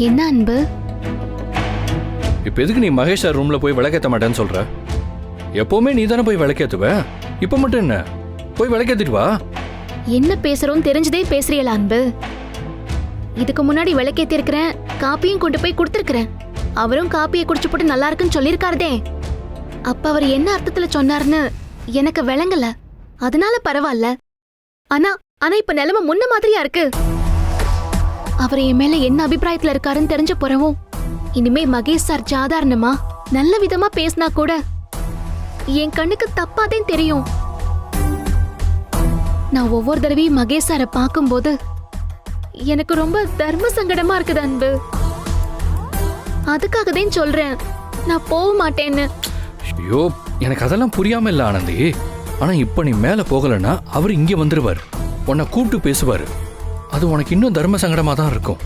என்ன அன்பு? இப்ப எதுக்கு நீ மகேஷ் சார் ரூம்ல போய் விளக்கேற்ற மாட்டேன்னு சொல்ற? எப்பவுமே நீ தானே போய் விளக்கேத்துவ, இப்ப மட்டும் என்ன? போய் விளக்கேத்திட்டு வா. என்ன பேசுறோம் தெரிஞ்சதே பேசுறியல அன்பு. இதுக்கு முன்னாடி விளக்கேத்தி இருக்கிறேன், காப்பியும் கொண்டு போய் கொடுத்திருக்கிறேன். அவரும் காப்பியை குடிச்சு போட்டு நல்லா இருக்குன்னு சொல்லியிருக்காருதே. அப்ப அவர் என்ன அர்த்தத்துல சொன்னாருன்னு எனக்கு விளங்கல. அதனால பரவாயில்ல. ஆனா ஆனா இப்ப நிலைமை முன்ன மாதிரியா இருக்கு. அவர் என் மேல என்ன அபிப்பிராயத்துல இருக்காருன்னு தெரிஞ்ச போறவும் இனிமே மகேஷ் சார் சாதாரணமா நல்ல விதமா பேசினா கூட என் கண்ணுக்கு தப்பாதான் தெரியும். நான் ஒவ்வொரு தடவையும் மகேஷ் சாரை பார்க்கும்போது எனக்கு ரொம்ப தர்ம சங்கடமா இருக்குது அன்பு. அதுக்காக தான் சொல்றேன், நான் போக மாட்டேன்னு. ஐயோ, எனக்கு அதெல்லாம் புரியாம இல்ல ஆனந்தி. ஆனா இப்ப நீ மேல போகலன்னா அவர் இங்க வந்துருவாரு, உன்னை கூப்பிட்டு பேசுவாரு. அது உனக்கு இன்னும் தர்ம சங்கடமா தான் இருக்கும்.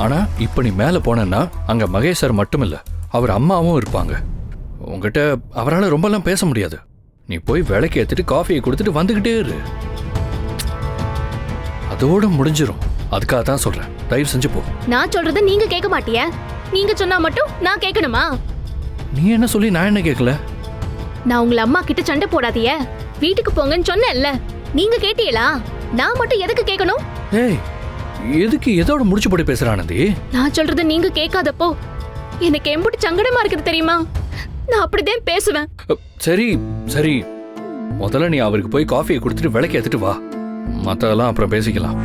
ஆனா இப்ப நீ மேல போனன்னா அங்க மகேஷ் சார் மட்டும் இல்ல, அவர் அம்மாவும் இருப்பாங்க. உங்ககிட்ட அவரால் ரொம்பலாம் பேச முடியாது. நீ போய் விளக்கு ஏத்திட்டு காஃபியை கொடுத்துட்டு வந்துகிட்டே இரு. அதோட முடிஞ்சிரும். அதுக்காக தான் சொல்றேன், தயவு செஞ்சு போ. நான் சொல்றத நீங்க கேட்க மாட்டியா? நீங்க சொன்னா மட்டும் நான் கேட்கணுமா? நீ என்ன சொல்லி நான் என்ன கேட்கல? நான் உங்களை அம்மா கிட்ட சண்டை போடாதீய, வீட்டுக்கு போங்கன்னு சொன்னேன்ல. நீங்க கேட்டீங்களா? நான் மட்டும் எதுக்கு கேட்கணும்? ஏய், எதுக்கு எதோட முடிச்சு போட்டு பேசுற ஆனந்தி? நான் சொல்றத நீங்க கேட்காதப்போ எனக்கு எம்புட்டு சங்கடமா இருக்குது தெரியுமா? நான் அப்படிதான் பேசுவேன். சரி சரி, முதல்ல நீ அவருக்கு போய் காஃபியை கொடுத்துட்டு விளக்கு ஏத்துட்டு வா. மத்ததெல்லாம் அப்புறம் பேசிக்கலாம்.